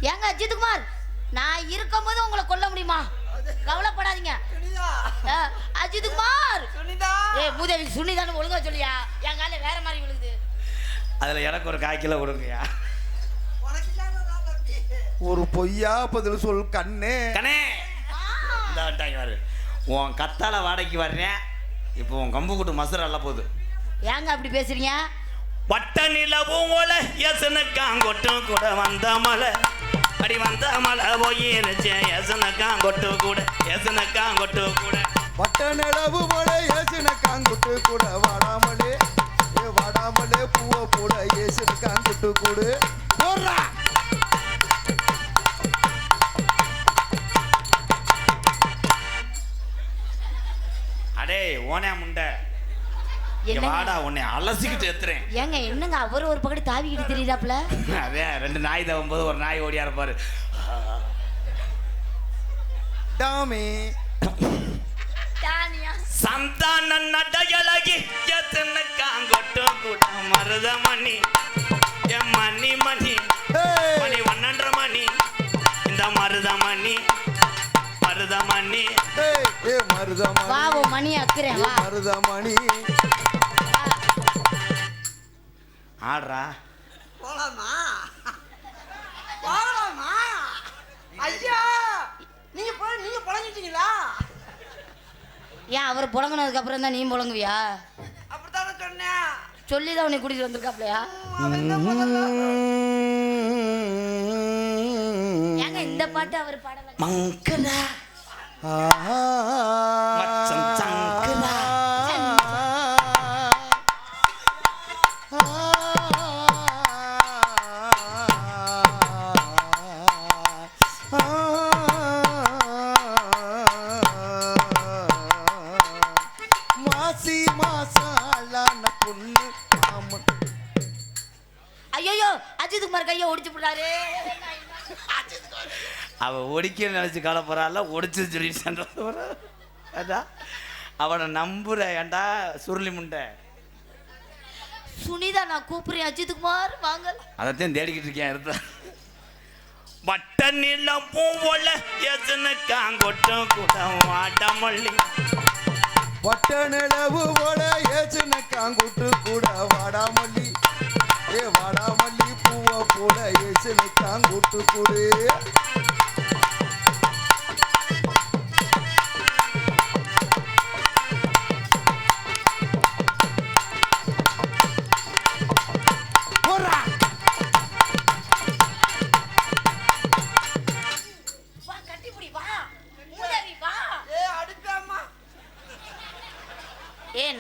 ஏங்க அஜித்குமார், நான் இருக்கும்போது உங்களை கொல்ல முடியுமா? கவலைப்படாதீங்க. அஜித்குமார், ஏய் மூதேவி சுனிதான்னு ஒழுங்கா சொல்லியா? என் கால வேற மாதிரி விழுகுது. அதுல எனக்கு ஒரு 1/4 கிலோ கொடுங்கயா. ஒரு பொய்யா பதில் சொல் கண்ணே. கண்ணே இந்த வட்டாங்க வரு. உன் கத்தால வாடகைக்கு வர்றேன். இப்போ உன் கம்பு கூட்டு மசூர் அல்ல போகுது. ஏங்க அப்படி பேசுறீங்க? வட்ட நிலவும் ஒலை எசனுக்காங்கொட்டும் கூட வந்த மலை அடி வந்த மலை போயிருச்சே எசனுக்காங்கொட்டு கூட எசனுக்காங்கொட்டு கூட வட்ட நிலவு மலை ஏசுனக்காங்குட்டு கூட வாடாமலே வாடாமலே பூவ கூட ஏசுனக்காங்குட்டு கூட போடுறா. அடே ஓனே முண்டை வாடா உன்னை அலசிக்கிட்டு எத்துறேன். ஏங்க என்னங்க அவர் ஒரு பக்கத்து தாவிக்கிட்டு தெரியுதாப்ல? அதே 2 நாய் தவும்போது ஒரு நாய் ஓடியா இருப்பாரு. டாமி சந்தான நடையழகி எத்தனுக்காங்கொட்டு கூட மருதமணி என் மணி மணி மணி 1 மணி இந்த மருதமணி மருதமணி மருதமணி வா ஓ மணி அக்குறேன் வா மருதமணி ஆடுறா போலாமா போலாமா? ஐயா நீங்க புழங்கிட்டீங்களா? ஏன் அவர் புழங்கினதுக்கு அப்புறம் தான் நீ புழங்குவியா? அப்படித்தானே சொன்னேன். சொல்லிதான் உன்னை கூட்டிட்டு வந்திருக்காப்லையா? ஏங்க இந்த பாட்டு அவர் பாடல. மங்களா மச்சம் சங்கலா மாசி மாசாலான பொண்ணு ஆமா. ஐயோ அஜித்குமார் கையை ஒடிச்சு போட்டாரு. அவ ஒடிக்க நினைச்சு கலப்புறால ஒடிச்சு சொல்லிட்டு அதான் அவனை நம்புற ஏண்டா சுருளி முண்டை. சுனிதா நான் கூப்பிடுறேன் அஜித்குமார் வாங்க. அதைத்தான் தேடிக்கிட்டு இருக்கேன் எடுத்த வட்ட நிலம் பூவோல எசனுக்காங்கொட்டும் கூட வாடமல்லி வட்ட நிலவு போல ஏசுனக்காங்குட்டு கூட வாடாமல்லி வாடாமல்லி பூவ கூட ஏசுனக்காங்குட்டு கூட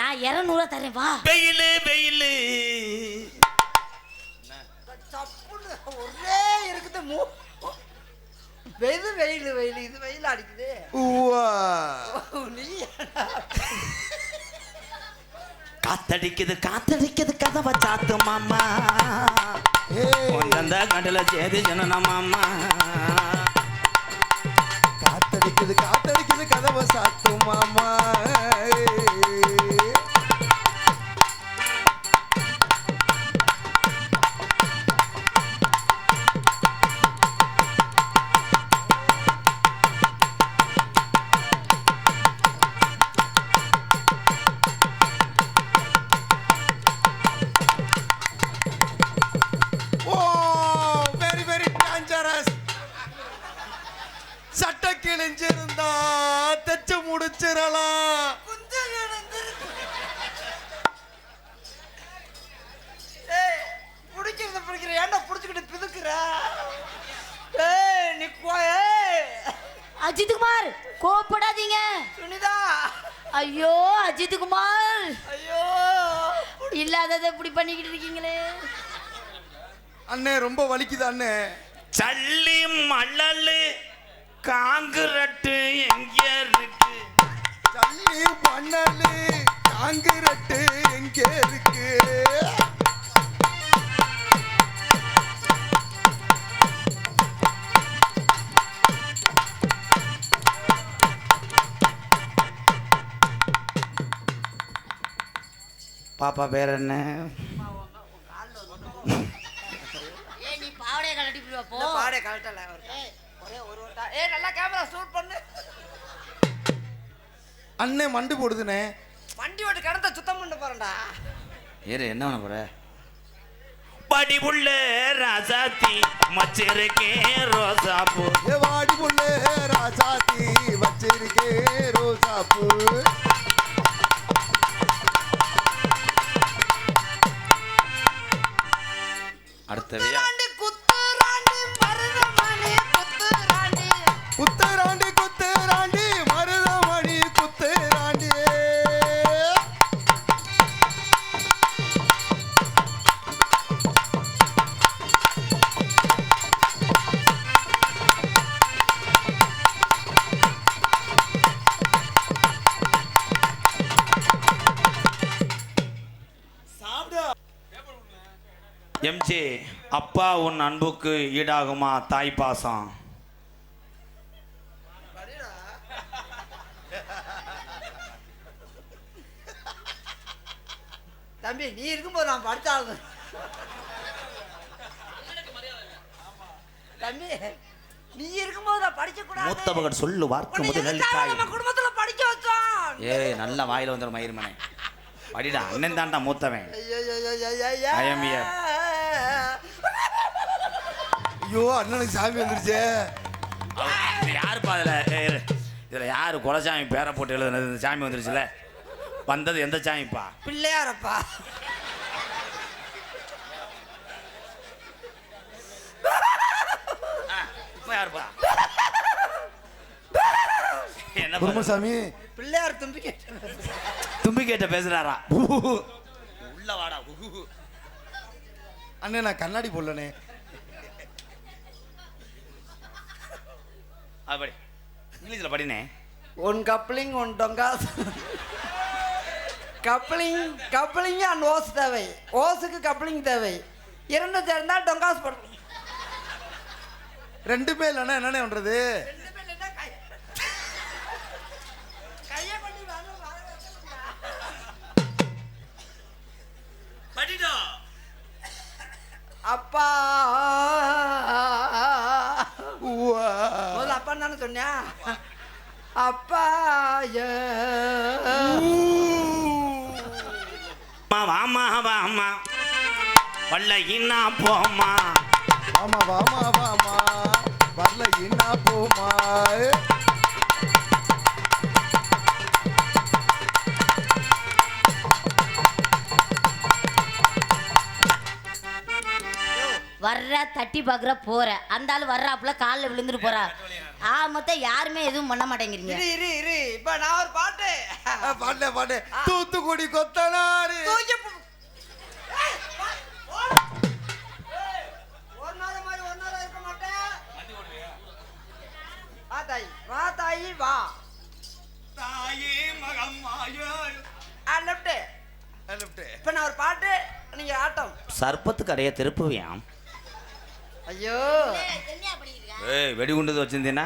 நான் 200 தரேன் வா. வெயிலு வெயிலு ஒரே இருக்குது வெயில் வெயில் வெயில் இது வெயில் அடிக்குது. காத்தடிக்குது காத்தடிக்குது கதவை சாத்து மாமா அந்த கண்டல சேதி ஜனன மாமா காத்தடிக்குது காத்தடிக்குது கதவை சாத்து மாமா. சட்ட கிழிஞ்சிருந்தா தச்சு முடிச்சிடலாம். பிடிக்கிறது பிடிக்கிற ஏன்டா பிடிச்சிக்கிட்டு பிதுக்குற? நீ அஜித்குமார் கோபப்படாதீங்க. சுனிதா ஐயோ அஜித்குமார் ஐயோ இல்லாததை இப்படி பண்ணிக்கிட்டு இருக்கீங்களே. அண்ணே ரொம்ப வலிக்குது அண்ணே. சல்லி மணலு காங்கிரட்டு எங்க இருக்கு? சல்லி மணலு காங்கிரட்டு எங்க இருக்கு? பாப்பா பேர் என்ன? நீ பாவடைய கலட்டி போ. பாடைய பாவாடைய கழட்டல ஒரே ஒரு வட்டா. நல்லா கேமரா ஷூட் பண்ணு. அண்ணே மண்டு போடுதுனே. வண்டி ஓட்டு கடத்த சுத்தம் பண்ண போறேன்டா. ஏறு என்ன பண்ண போற? படிபுள்ள ராசாத்தி மச்சிருக்கே ரோசாப்பூ. வாடி புள்ள ராசாத்தி வச்சிருக்கே ரோசாப்பூ. அடுத்தவையா குத்துராண்டி குத்துராண்டி மருதமணி குத்துராண்டி. எம்ஜி அப்பா உன் அன்புக்கு ஈடாகுமா தாய் பாசம்? தம்பி நீ இருக்கும்போது நான் படிச்சாலும் தம்பி நீ இருக்கும்போது நான் படிக்க கூடாது. மூத்த மகன் சொல்லு வார்த்தை முதல் நம்ம குடும்பத்துல படிக்க வச்சோம். ஏய் நல்ல வாயில வந்துடும் மயிர்மனை. படிடா அண்ணன் தான்டா மூத்தவன். I am here. ஐயோ அண்ணனுக்கு சாமி வந்துருச்சே. யாருப்பா இதுல யாரு குலசாமி பேரை போட்டு எழுதுனது? இந்த சாமி வந்துருச்சுல. வந்தது எந்த சாமிப்பா? பிள்ளையாரப்பா. யாருப்பா? என்ன குருமசாமி பிள்ளையார் தும்பி கேட்ட தும்பி கேட்ட பேசுறாரா? உள்ள வாடா. அண்ணே நான் கண்ணாடி போடலனே. அப்படி இங்கிலீஷ்ல படினே. ஒன் கப்ளிங் ஒன் டொங்காஸ். கப்ளிங் அண்ட் ஓஸ் தேவை. ஓஸுக்கு கப்ளிங் தேவை. இரண்டு சேர்ந்தால் டொங்காஸ் போடணும். ரெண்டுமே இல்லைன்னா என்னண்ணே பண்றது? படிடா. அப்பா முதல்ல அப்பா தானே சொன்னியா? அப்பா வாமா வாமா வல்லையின்னா போமா. வாமா வாமா வாமா வரல என்ன போமா. வர்ற தட்டி பாக்குற போற அந்த ஆள் வர்றாப்புல காலில் விழுந்துட்டு போறா. மொத்தம் யாருமே எதுவும் பண்ண மாட்டேங்கிறீங்க. இரு இப்ப நான் ஒரு பாட்டு பாட்டு தூத்துக்குடி கொத்தனாரு. ஒரு நாள் மாதிரி ஒரு நாள் இருக்க மாட்டேன். வா தாயி வா தாயே மகம்மாயோ. இப்ப நான் ஒரு பாட்டு நீங்க ஆட்டம். சர்பத்துக்கு அடைய திருப்புவியாம். ஐயோ ஏய் வெடிகுண்டு வச்சிருந்தீனா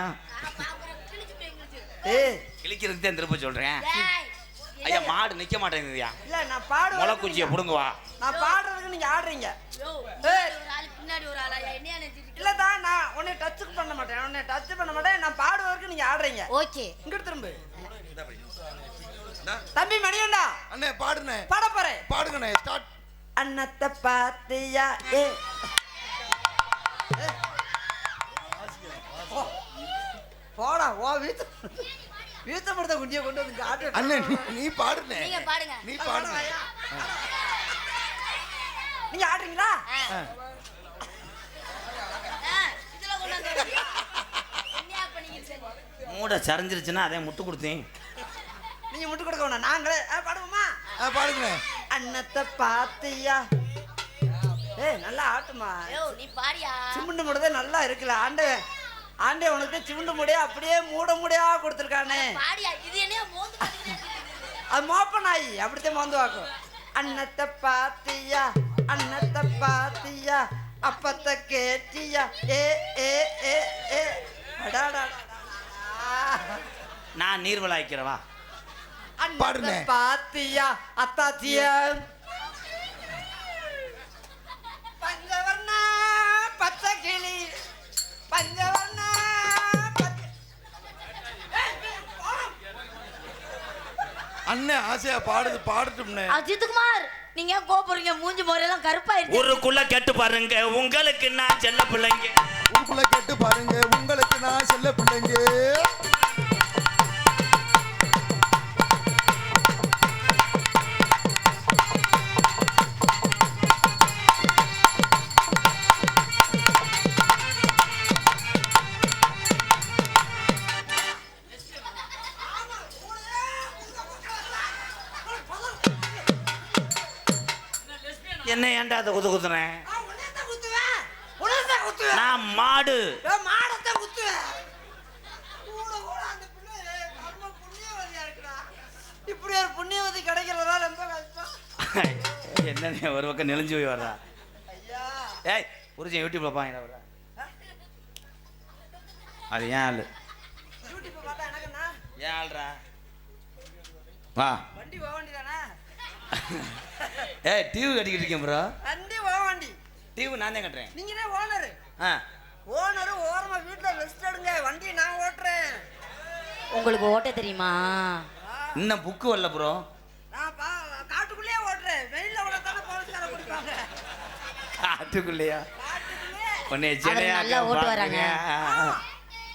ஏய் கிளிக்கிறதுக்கு தான் திருப்ப சொல்றேன். ஐயா மாடு நிக்க மாட்டேங்குதுயா. இல்ல நான் பாடு முளை குச்சியை புடுங்க வா. நான் பாடுறதுக்கு நீங்க ஆடுறீங்க. பின்னாடி ஒரு ஆளா என்ன இல்லதான் நான் உன்னை டச் பண்ண மாட்டேன். நான் பாடுவதற்கு நீங்க ஆடுறீங்க. ஓகே இங்க திரும்ப தம்பி மணியண்டா அண்ணே பாடுனே. பாட போறேன். பாடுங்கண்ணே ஸ்டார்ட். அன்னத்தை பாத்தியா போடா ஓ வீத்தப்படுத்த குண்டிய கொண்டு வந்து ஆட்டு. அண்ணே நீ பாடுனே. நீங்க பாடுங்க. நீ பாடுனே. நீங்க ஆடுறீங்களா? இதுல கொண்டு வந்து என்ன பண்ணீங்க? மூட சரிஞ்சிருச்சுன்னா அதே முட்டு கொடுத்தேன். நீங்க முட்டு கொடுக்க வேணாம். நாங்களே பாடுவோமா? பாடுங்கண்ணே. அன்னத்தை பாத்தியா நல்லா ஆட்டுமா. நீ பாடியா? சிமுண்டு முடியதே நல்லா இருக்குல்ல. ஆண்டே உனக்கு சிமுண்டு முடியா அப்படியே மூட முடியா கொடுத்துருக்கானே. பாடியா? இது என்ன மோந்து அது மோப்ப நாய் அப்படித்தான் மோந்து வாக்கும். அன்னத்தை பாத்தியா அப்பத்தை கேட்டியா நான் நீர்வளாய்க்கிறவா. பாடுனே. பாத்தியா அத்தாத்தியா பஞ்சவர்ண பச்சை கிளி ஆசையா பாடுது பாடட்டும்னே. அஜித்குமார் நீங்க ஏன் கோபுறீங்க? மூஞ்சி முறையெல்லாம் கருப்பாயிருச்சு. ஊருக்குள்ள கேட்டு பாருங்க உங்களுக்கு நான் செல்ல பிள்ளைங்க. ஊருக்குள்ள கேட்டு பாருங்க உங்களுக்கு நான் செல்ல பிள்ளைங்க. என்ன ஏன்டா அதை குத்துறேன்? நான் மாடு. இப்படி ஒரு புண்ணியவதி கிடைக்கிறதா ரொம்ப கஷ்டம். என்ன ஒரு பக்கம் நெளிஞ்சு போய் வர்றா? ஐயா ஏய் புரிஞ்ச யூடியூப்ல பாங்க வர்றா. அது ஏன் ஆளு? யூடியூப் பார்த்தா எனக்குண்ணா ஏன் ஆள்றா? வா வண்டி போக வேண்டியதானே? ஏய் டிவி கட்டிக்கிட்டு இருக்கேன் ப்ரோ. வண்டி போக வண்டி டிவி நான் தான் கட்டுறேன். நீங்க தான் ஓனரு. ஆ ஓனரு ஓரமா வீட்டுல ரெஸ்ட் எடுங்க, வண்டியை நான் ஓட்டுறேன். உங்களுக்கு ஓட்ட தெரியுமா? இன்னும் புக்கு வரல ப்ரோ. நான் காட்டுக்குள்ளேயே ஓட்டுறேன். வெயில்ல ஓடத்தானே போலீஸ்கார பிடிப்பாங்க. காட்டுக்குள்ளையா? காட்டுக்குள்ளே உன்னை அவர் ஜெனையா நல்லா ஓட்டுவாராங்க.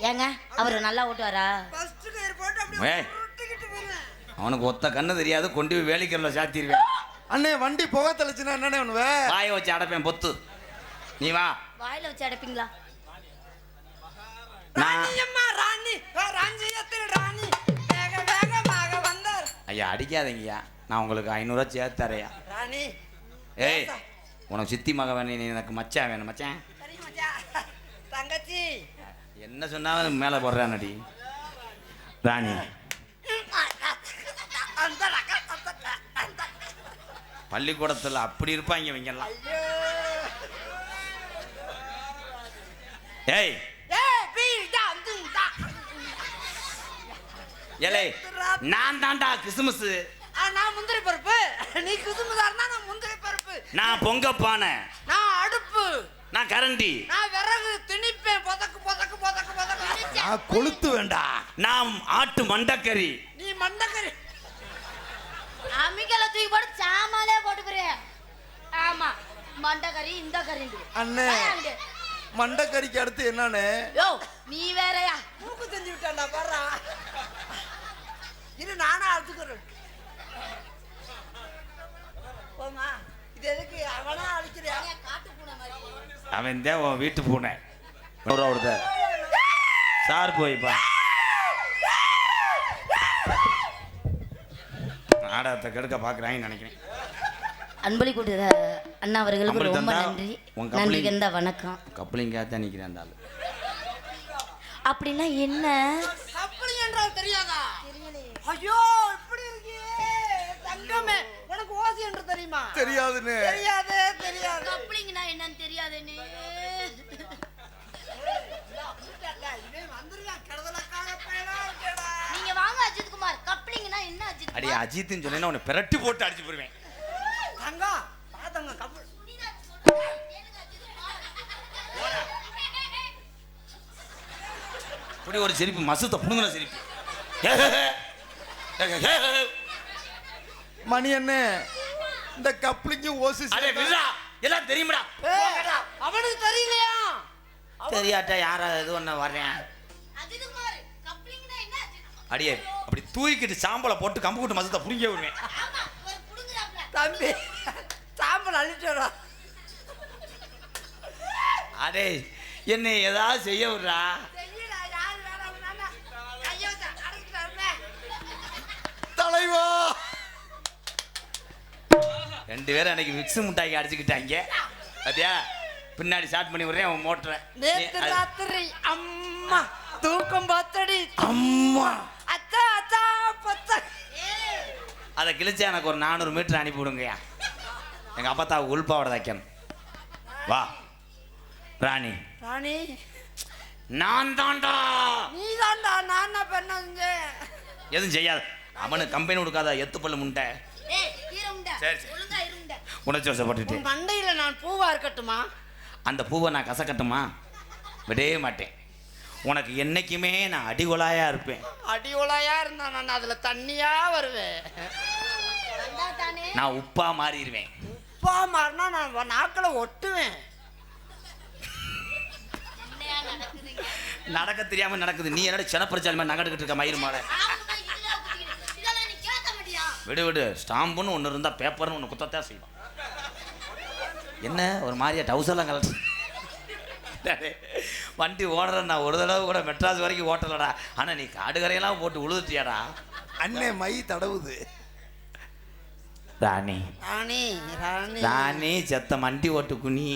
ஏங்க அவர் நல்லா ஓட்டுவாரா? ஃபர்ஸ்ட் கயிறு போட்டு அப்படியே ஏய். உருட்டிக்கிட்டு போறேன். அவனுக்கு ஒத்த கண்ணு தெரியாது, கொண்டு போய் வேலைக்கல்ல சாத்திடுவேன். அண்ணே வண்டி புகை தெளிச்சுன்னா என்னண்ணே பண்ணுவ? வாயை வச்சு அடைப்பேன் பொத்து. நீ வா. வாயில வச்சு அடைப்பீங்களா? நான் ராணி அம்மா ராணி ராஞ்சியத்தில் ராணி வேக வேகமாக வந்தார். ஐயா அடிக்காதீங்கய்யா, நான் உங்களுக்கு 500 சேர்த்து தரையா. ராணி ஏய் உனக்கு சித்தி மக வேணும், நீ எனக்கு மச்சான் வேணும். மச்சான் சரி மச்சான். தங்கச்சி என்ன சொன்னாலும் மேலே போடுறானடி ராணி. அந்த அந்த பள்ளிக்கூடத்தில் அப்படி இருப்பாங்க இவங்கெல்லாம். ஐயோ ஏய் ஏய் பீடா அந்துடா. ஏலே நான் தான்டா கிறிஸ்மஸ். நான் முந்திரி பருப்பு, நீ குசுமுதார்னா நான் முந்திரி பருப்பு. நான் பொங்க பானை, நான் அடுப்பு, நான் கரண்டி, நான் விறகு திணிப்பேன். பொதக்கு பொதக்கு பொதக்கு பொதக்கு. நான் கொளுத்து வேண்டா. நான் ஆட்டு மண்டக்கறி. நீ மண்டக்கறி. அம்மிக்கல தூக்கி போட்டு சாமாலே போட்டு போறேன். ஆமா மண்டக்கறி இந்த கறி. அண்ணே மண்டக்கறிக்கு அடுத்து என்னன்னு? யோ நீ வேறயா? மூக்கு செஞ்சு விட்டான்டா பாரு. இது நானா அழுத்துக்கிறேன். போமா இது எதுக்கு அவனா அழிக்கிறியா? காட்டு பூனை மாதிரி. அவன் தான் உன் வீட்டு பூனை. ஒருத்த சார் போய்ப்பா நாடகத்தை கெடுக்க பார்க்குறாங்கன்னு நினைக்கிறேன். அன்பளி கூட்டுற அண்ணா அவர்களுக்கு அன்பளி ரொம்ப தந்தா, நன்றி. உன் நன்றி கப்ளிங். கந்த வணக்கம். கப்ளிங்காக தான் நிற்கிறேன் அந்த ஆள். அப்படின்னா என்ன? கப்பலி என்றால் தெரியாதா? ஐயோ இப்படி இருக்கியே தங்கமே. உனக்கு ஓசி என்று தெரியுமா? தெரியாதுன்னு. தெரியாது தெரியாது. கப்ளிங்னா என்னன்னு தெரியாதுன்னு. நீங்க வாங்க அஜித்குமார். கப்ளிங்னா என்ன அஜித்? அடி அஜித்னு சொன்னேன்னா உன்னை பிரட்டி போட்டு அடிச்சு போடுவேன். தங்கம் பாத்தங்க கப்பல். இப்படி ஒரு சிரிப்பு மசத்தை புடுங்கின சிரிப்பு. மணி அண்ணே இந்த கப்ளிங்கும் ஓசி அடே விடுடா, எல்லாம் தெரியுமாடா. அவனுக்கு தெரியலையா? தெரியாட்டா யாரா இது ஒன்று வர்றேன். அஜித்குமார் கப்ளிங்னா என்ன அஜித்? அடியே அப்படி தூக்கிட்டு சாம்பலை போட்டு கம்பு கூட்டு மசத்தை புடுங்க விடுவேன். ஆமா ஒரு புடுங்குறாப்ல. தம்பி சாம்பல் அள்ளிட்டு வரா. அடே என்னை ஏதாவது செய்ய விடுறா. செய்யடா யார் வேணாம் கையை வச்சு அடக்கிட்டு வரேன். தலைவா. ரெண்டு பேரும் அன்னைக்கு மிக்ஸு முட்டாக்கி அடிச்சுக்கிட்டாங்க. பாத்தியா பின்னாடி ஸ்டார்ட் பண்ணி விடுறேன் அவன் மோட்டரை. நேத்து ராத்திரி அம்மா தூக்கம் பார்த்தடி. அம்மா அத்தா அத்தா பத்த. அதை கிழிச்சா எனக்கு ஒரு 400 மீட்டர் அனுப்பி விடுங்கய்யா. எங்கள் அப்பா தான் உள்பாவோட தைக்கணும். வா ராணி. ராணி நான் தான்டா. நீ தான்டா. நான் என்ன பண்ண செஞ்சேன்? எதுவும் செய்யாது. அவனுக்கு கம்பெனி கொடுக்காத எத்து பல்லு முண்டை. ஏய் இருமுண்டா. சரி, சரி. ஒழுங்கா இருமுண்டா. உணர்ச்சி வசப்பட்டுட்டு உன் மண்டையில நான் பூவா இருக்கட்டுமா? அந்த பூவை நான் கசக்கட்டுமா? விடவே மாட்டேன். உனக்கு என்னைக்குமே நான் அடிகொலாயா இருப்பேன். அடி உலையா இருந்தா நான் அதுல தண்ணியா வருவேன். நான் உப்பா மாறிடுவேன். உப்பா மாறினா நான் நாக்களை ஒட்டுவேன். நடக்க தெரியாம நடக்குது. நீ என்னோட சினப்பிரச்சாலி மாதிரி நகட்டுக்கிட்டு இருக்க மயிறு மாலை. விடு விடு. ஸ்டாம்புன்னு ஒன்று இருந்தா பேப்பர்னு ஒன்று குத்தத்தான் செய்வான். என்ன ஒரு மாதிரியா டவுசர்லாம் கலட்டு வண்டி ஓடுற. நான் ஒரு தடவை கூட மெட்ராஸ் வரைக்கும் ஓட்டலடா. ஆனா நீ காடுகரையெல்லாம் போட்டு உழுதுட்டியாடா. அண்ணே மை தடவுது. ராணி ராணி ராணி ராணி செத்த மண்டி ஓட்டு குனி.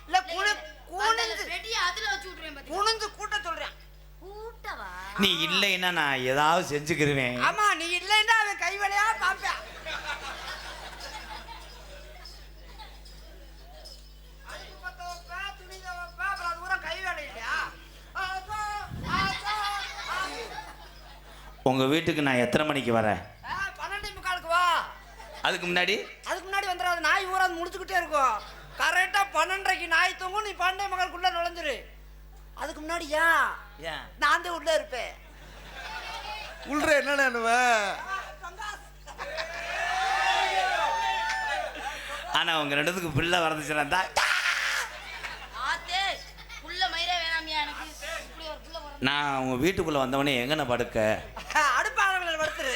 இல்ல குனிஞ்சு கூட்ட சொல்றேன். நீ இல்லைன்னா நான் ஏதாவது செஞ்சுக்கிருவேன். ஆமா நீ இல்லைன்னா அவன் கை வேலையா பாப்பேன். உங்க வீட்டுக்கு நான் எத்தனை மணிக்கு வரேன்? 12:45 வா. அதுக்கு முன்னாடி வந்துடாது. நாய் ஊரா முடிச்சுக்கிட்டே இருக்கும். கரெக்டா 12:30 நாய் தூங்கும். நீ 12:45 நுழைஞ்சிரு. அதுக்கு முன்னாடி ஏன் நான் தான் உள்ள இருப்பேன். உள்ற என்னன்னு ஆனா உங்க ரெண்டுத்துக்கு பிள்ளை வரதுச்சுன்னா நான் உங்க வீட்டுக்குள்ள வந்தவனே எங்கன படுக்க? அடுப்பாங்கடையில் படுத்துரு.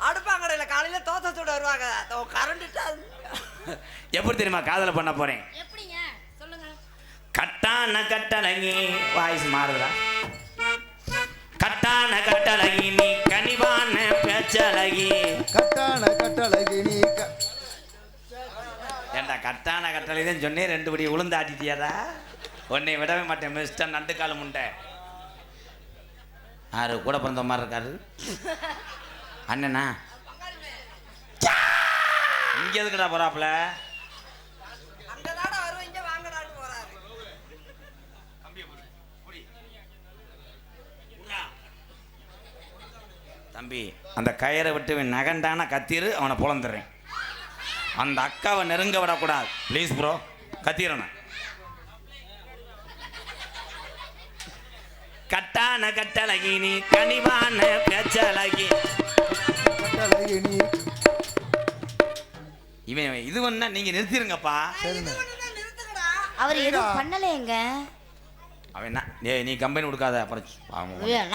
அடுப்பாங்கடையில் காலையில தோசை சுட வருவாங்க. கரண்ட் எப்படி தெரியுமா காதல பண்ண போறேன்? கட்டான கட்டழகி வாய்ஸ் மாறுதா? கட்டான கட்டழகி நீ கனிவான பேச்சழகி. கட்டான கட்டழகி நீ ஏண்டா கட்டான கட்டளை தான் சொன்னேன். 2 படி உளுந்தாட்டிட்டியாடா. உன்னை விடவே மாட்டேன் மிஸ்டர் நண்டு காலம் முண்டை. யாரு கூட பிறந்த மாதிரி இருக்காரு அண்ணனா? இங்க எதுக்குடா போறாப்புல? அங்கதாடா வருவோம். இங்க வாங்கடான்னு போறாரு. தம்பி அந்த கயிறை விட்டு நகண்டான கத்திரு. அவனை புலந்துடுறேன். அந்த அக்காவை நெருங்க விடக்கூடாது ப்ளீஸ் ப்ரோ. கத்திரணும். கட்டான கட்டழகி நீ கனிவான பேச்சழகி. கட்டழகி நீ இவன் இது ஒண்ணா நீங்க நிறுத்திருங்கப்பா. அவர் எதுவும் பண்ணலையேங்க. அவன் என்ன நீ கம்பெனி கொடுக்காத அப்புறம்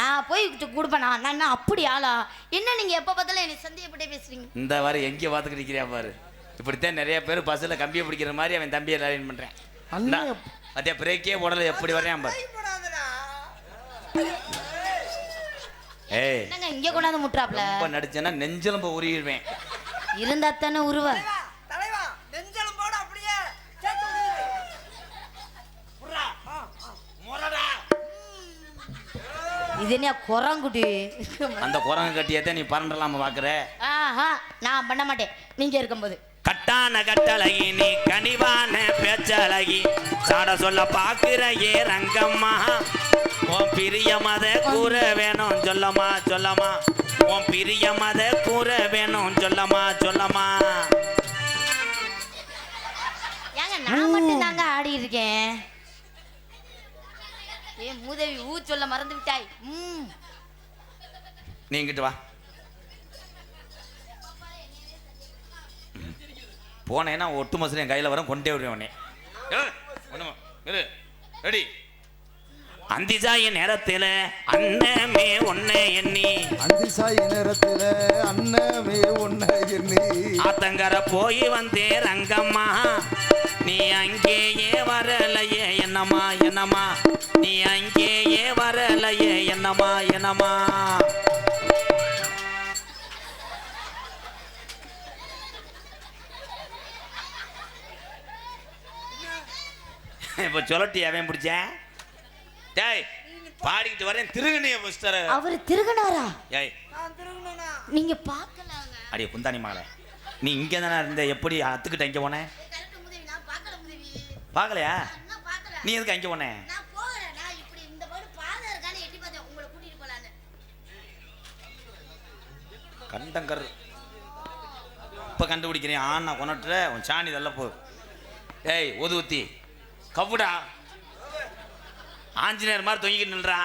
நான் போய் கொடுப்பேன். நான் என்ன அப்படி ஆளா? என்ன நீங்க எப்ப பார்த்தாலும் என்னை சந்தேகப்பட்டே பேசுறீங்க. இந்த வாரம் எங்கே பார்த்துக்கிட்டு இருக்கிறியா பாரு. இப்படித்தான் நிறைய பேர் பஸ்ஸில் கம்பியை பிடிக்கிற மாதிரி அவன் தம்பியை லைன் பண்ணுறேன். அதே பிரேக்கே போடல எப்படி வரையான் பாரு. ஏய் என்னங்க இங்க கொண்டாந்து முட்றாப்ல? ரொம்ப நடிச்சேன்னா நெஞ்செலும்ப உருவிடுவேன். இருந்தா தானே உருவ. தலைவா நெஞ்செலும்போட அப்படியே சேர்த்து விடு. புறா மொரடா. இது என்ன குரங்குடி? அந்த குரங்கு கட்டியத்தை நீ பரண்டலாம பாக்குற. ஆஹா நான் பண்ண மாட்டேன் நீங்க இருக்கும்போது. கட்டான கட்டழகி நீ கனிவான பேச்சழகி. சாட சொல்ல பாக்குற ஏ ரங்கம்மா. உன் பிரிய மத கூற வேணும் சொல்லமா சொல்லமா. உன் பிரிய மத கூற வேணும் சொல்லமா சொல்லமா. ஏங்க நான் மட்டும் தாங்க ஆடி இருக்கேன். ஏ மூதேவி சொல்ல மறந்து விட்டாய். நீ இங்கிட்டு வா. போனேன்னா ஒட்டு மசுல என் கையில் வரும் கொண்டே விடுவேன். ரெடி அந்திசாய நேரத்தில் அண்ணமே ஒன்ன எண்ணி. அந்திசாய நேரத்தில் அண்ணமே ஒன்ன எண்ணி. ஆத்தங்கர போய் வந்தே ரங்கம்மா. நீ அங்கேயே வரலையே என்னம்மா என்னம்மா. நீ அங்கேயே வரலையே என்னம்மா என்னம்மா. இப்போ சொல்லட்டி அவன் பிடிச்சேன். டேய் பாடிக்கிட்டு வரேன் திருகணிய மிஸ்டர். அவர் திருகனாரா? ஏய் நான் திருகுனேனா? நீங்க பார்க்கலாங்க. அடியே குந்தாணி மகளே நீ இங்கே தானே இருந்த. எப்படி அத்துக்கிட்ட இங்கே போனேன்? பார்க்கலையா? நீ எதுக்கு அங்கே போனேன்? கண்டங்கர் இப்போ கண்டுபிடிக்கிறேன். ஆனா கொண்டுட்டு உன் சாணி தள்ள போ. ஏய் ஒதுவுத்தி கவுடா ஆஞ்சநேயர் மாதிரி தொங்கிக்கிட்டு நின்றா.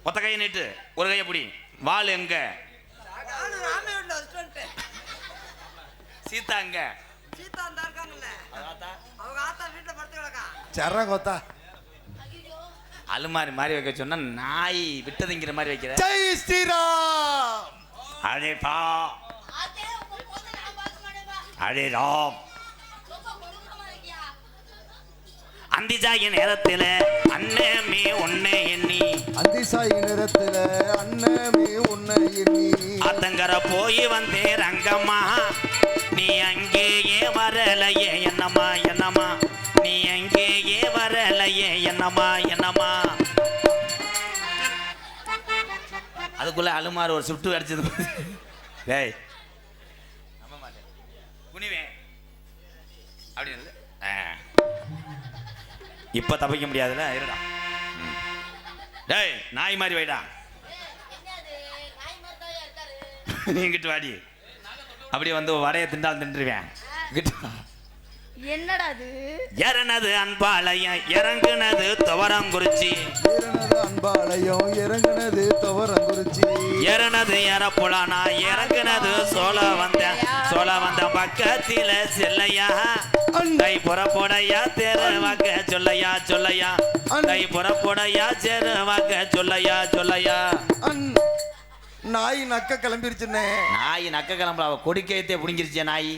ஒத்த கையை நீட்டு ஒரு கையை பிடி. வாள் எங்க? சீதாங்க சீதா அந்த இருக்காங்கல்ல அவங்க ஆத்தா வீட்டுல படுத்து கிடக்கா. சரண கொத்தா அலுமாரி மாதிரி வைக்க சொன்னா நாய் விட்டதுங்கிற மாதிரி வைக்கிற. ஜெய் ஸ்ரீராம். அடே பா அடே ராம். அந்திஜாய நேரத்துல அண்ணமே ஒன்னே எண்ணி அந்திசாயி நேரத்துல அண்ணமே உன்னை எண்ணி அத்தங்கர போய் வந்தே ரங்கம்மா நீ அங்கேயே வரலையே என்னம்மா என்னம்மா நீ அங்கேயே வரலையே என்னம்மா என்னம்மா. அதுக்குள்ள அலுமாறு ஒரு சுட்டு அடிச்சது. டேய் நம்ப மாட்டேன் குனிவேன் அப்படின்னு இப்ப தப்பிக்க முடியாதுல்ல இருடா. டேய் நாய் மாதிரி வைடா. இங்கிட்டு வாடி அப்படியே வந்து வடைய திண்டால் தின்றுவேன். என்னடா அது? இறனது அன்பாலயம் இறங்குனது துவரங்குறிச்சி இறனது அன்பாலயம் இறங்குனது துவரங்குறிச்சி இறனது இறப்புலானா இறங்குனது சோழ வந்த பக்கத்தில செல்லையா கை புறப்போடையா தெருவாக்க சொல்லையா சொல்லையா கை புறப்போடையா தெருவாக்க சொல்லையா சொல்லையா. நாய் நக்க கிளம்பிருச்சுன்னே. நாய் நக்க கிளம்புற அவ கொடிக்கையத்தே புடிங்கிருச்சே நாய்.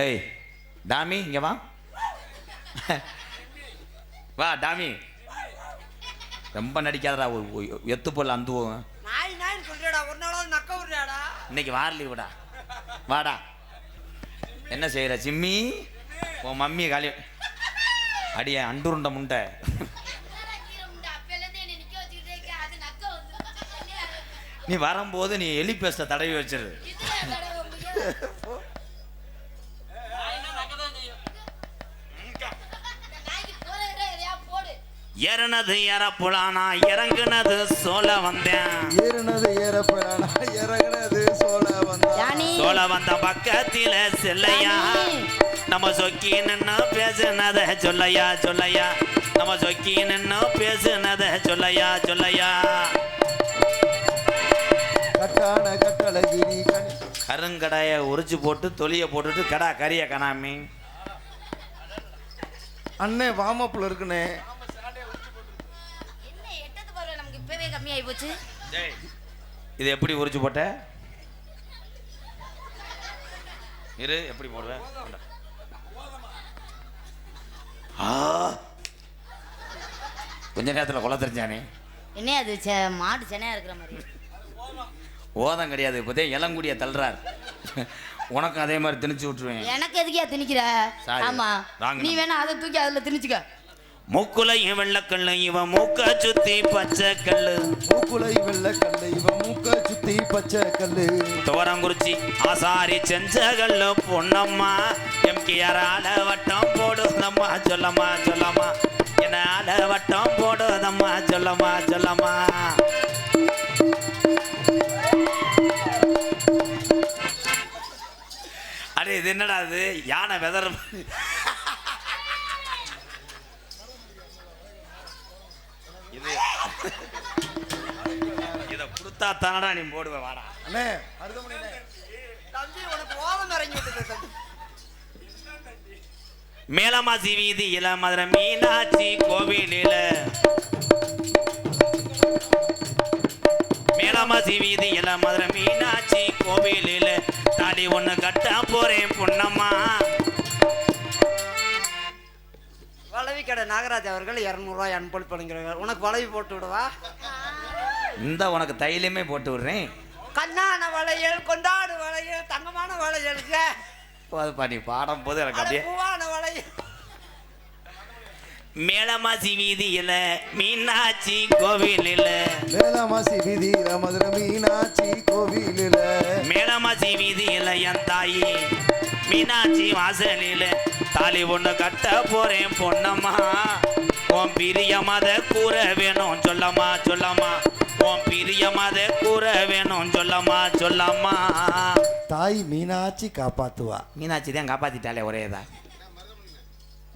ஏய் டாமி இங்க வா வா டாமி. ரொம்ப நடிக்காதடா எத்து போல அந்துவோம். நாய் நாய்னு சொல்றியாடா, ஒரு நாளாவது நக்க விடுறியாடா. இன்னைக்கு வாரலி விடா வாடா. என்ன செய்யற சிம்மி உன் மம்மி காலி அடிய அண்டுருண்ட முண்டை. நீ வரும்போது நீ எலி பேஸ்ட தடவி வச்சிரு. இறனது இறப்புலானா இறங்குனது சோழ வந்தேன் ஏறுனது ஏறப்படானா இறங்குனது சோழ வந்த பக்கத்தில செல்லையா நம்ம சொக்கி நின்னு பேசுனத சொல்லையா சொல்லையா நம்ம சொக்கி நின்னு பேசுனத சொல்லையா சொல்லையா. கட்டான கட்டழகிரி கருங்கடாய உரிச்சு போட்டு தொலிய போட்டுட்டு கடா கறிய கனாமி. அண்ணே வாமப்புல இருக்குனே. நமக்கு இப்பவே கம்மியாயி போச்சு. இது எப்படி உரிச்சு போட்ட இரு எப்படி போடுற. கொஞ்ச நேரத்தில் கொலை தெரிஞ்சானே. என்ன அது மாடு சென்னையா இருக்கிற மாதிரி. ஓதம் கிடையாது இப்போதே இளங்குடிய தள்ளுறார். உனக்கும் அதே மாதிரி திணிச்சு விட்டுருவேன். எனக்கு எதுக்கியா திணிக்கிற? ஆமா நீ வேணா அதை தூக்கி அதுல திணிச்சுக்க. மூக்குலையும் வெள்ளக்கல்லு இவன் மூக்க சுத்தி பச்சை கல்லு மூக்குலை வெள்ளக்கல்லு இவன் மூக்க சுத்தி பச்சை கல்லு துவரங்குறிச்சி ஆசாரி செஞ்ச கல்லு பொன்னம்மா எம்கியாரால வட்டம் போடுதம்மா சொல்லம்மா சொல்லம்மா என்னால வட்டம் போடுதம்மா சொல்லம்மா சொல்லம்மா. அடே இது என்னடா அது யானை வெதர் இது இத கொடுத்தா தானடா நீ போடுவ வாடா. அண்ணே அருதமணி தம்பி உனக்கு ஓதம் இறங்கி விட்டுது தம்பி. மேலமாசி வீதியில மதுரை மீனாட்சி கோவிலில மேலமாசி வீதியில மதுரை மீனாட்சி கோவிலில தாலி ஒண்ணு கட்ட போறேன் பொன்னம்மா. வளவி கடை நாகராஜ் அவர்கள் 200 ரூபாய் அன்பளிப்படுங்கிறார். உனக்கு வளவி போட்டு விடவா? இந்த உனக்கு தைலமே போட்டு விடுறேன். கண்ணான வளையல் கொண்டாடு வளையல் தங்கமான வளையலுக்கு அதுப்பா நீ பாடும் போது எனக்கு அப்படியே பூவான வளையல். மேலமாசி வீதியில மீனாட்சி கோவிலில மேலமாசி வீதியில மதுரை மீனாட்சி கோவிலில மேலமாசி வீதியில என் தாயி மீனாட்சி வாசலில தாலி ஒண்ணு கட்ட போறேன் பொன்னம்மா. உன் பிரிய மத கூற வேணும் சொல்லம்மா சொல்லம்மா உன் பிரிய மத கூற வேணும் சொல்லம்மா சொல்லம்மா. தாய் மீனாட்சி காப்பாத்துவா. மீனாட்சி தான் காப்பாத்திட்டாலே ஒரே தான்.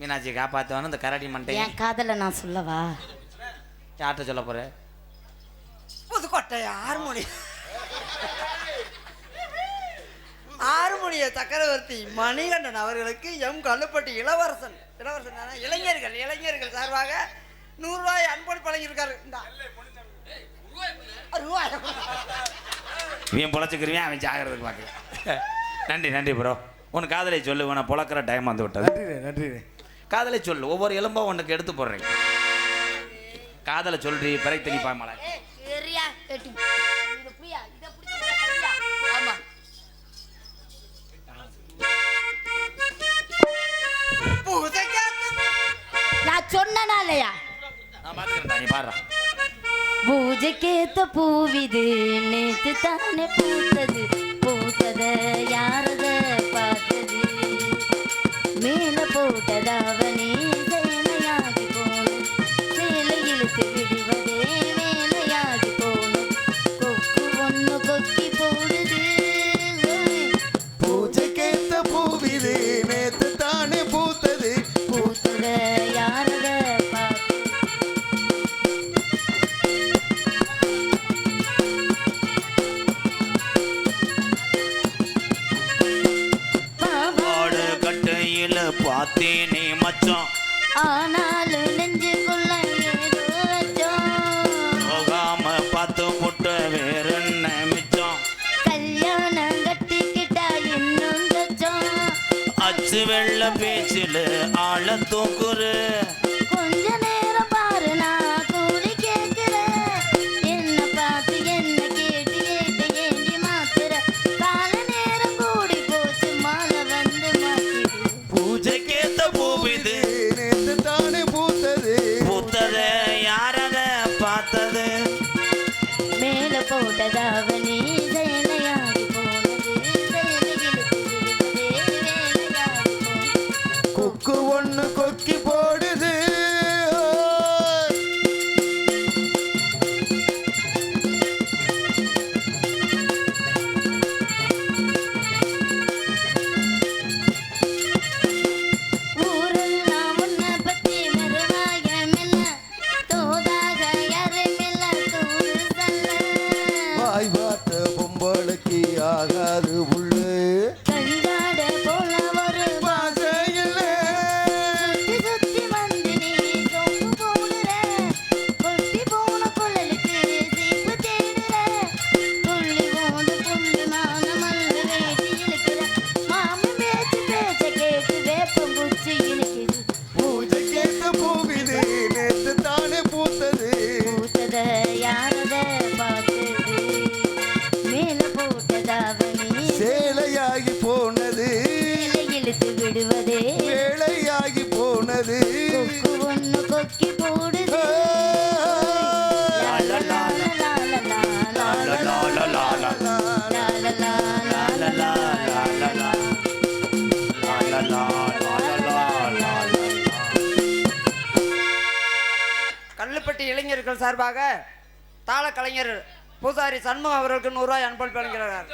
மீனாட்சி காப்பாத்துவான்னு இந்த கரடி மண்டை என் காதல நான் சொல்லவா? யார்கிட்ட சொல்ல போற? புதுக்கோட்டை ஹார்மோனி ஆறுமுடிய சக்கரவர்த்தி மணிகண்டன் அவர்களுக்கு எம் கல்லுப்பட்டி இளவரசன் இளைஞர்கள் சார்பாக 100 ரூபாய் அன்பளிப்பு வழங்கியிருக்காரு. ரூபாய் இவன் பொழைச்சிக்கிறவன் அவன் ஜாகிரதுக்கு பார்க்க. நன்றி நன்றி ப்ரோ. உனக்கு காதலை சொல்லு, உன பொழக்கிற டைம் வந்து விட்டது. நன்றி. காதலை சொல்லு, ஒவ்வொரு எலும்பும் உனக்கு எடுத்து போடுறேன். காதலை சொல்றி பிறகு தெளிப்பா மலை. நான் சொன்னா இல்லையா? நான் பாத்துக்கிறேன், நீ பாடுற. பூஜைக்கேத்த பூவிது நேத்து தானே பூத்தது, பூத்தத யாரத பார்த்தது, மேல போட்டதாவனே சேலையாகி போனது, சேலை இழுத்து விடுவதே வேலையாகி போனது, கொக்கு ஒண்ணு கொக்கி போடுது. பூஜைக்கேத்த பூவிது நேத்து தானே பூத்தது, பூத்தத யாரத பார்த்தது. பாவாடு கட்டையில பார்த்தேனே மச்சான், ஆனாலும் நெஞ்சுக்குள்ள ஏதோ வச்சோம், போகாம பார்த்து புட்ட வேற என்ன மிச்சம், கல்யாணம் கட்டிக்கிட்டா இன்னும் கச்சோம், அச்சு வெள்ள பேச்சில ஆள தூக்குறு, கொஞ்ச நேரம் பாரு நான் கூலி கேட்கிறேன், என்ன பார்த்து என்ன கேட்டு ஏட்டு ஏண்டி மாத்துற, கால நேரம் கூடி போச்சு மாலை வந்து மாத்திடு. பூஜைக்கேத்த பூவிது நேத்து தானே பூத்தது, பூத்தத யாரத பார்த்தது, மேல போட்டதாவனே சேலையாகி போனது, சேலை இழுத்து விடுவதே வேலையாகி போனது. கொக்கு ஒண்ணு கொக்கி போடுது. ஊரெல்லாம் உன்னை பத்தி மறுவாயமில்ல, தோதாக யாருமில்ல தூது சொல்ல, வாய் பார்த்த பொம்பளைக்கு ஆகாது புல்லு, கஞ்சாட போல ஒரு பாசையில் சுத்தி சுத்தி வந்து நீ சொம்பு போடுற, கொட்டி போன குழலுக்கு சீப்பு தேடுற, துள்ளி ஓடு புள்ளி மான மல்லு வேட்டி இழுக்கிற, மாமன் பேச்சு பேச்ச கேட்டு வேப்பம் குச்சி இழுக்குது. பூஜைக்கேத்த பூவிது நேத்து தானே பூத்தது, பூத்தத யாரத பார்த்தது, மேல போட்டதாவணி சேலையாகி போனது, சேலை இழுத்து விடுவதே வேலையாகி போனது. கொக்கு ஒண்ணு கொக்கி போடுது. கல்லுப்பட்டி இளைஞர்கள் சார்பாக தாள கலைஞர் பூசாரி சண்முகம் அவர்களுக்கு 100 ரூபாய் அன்பளிப்பு வழங்குகிறார்.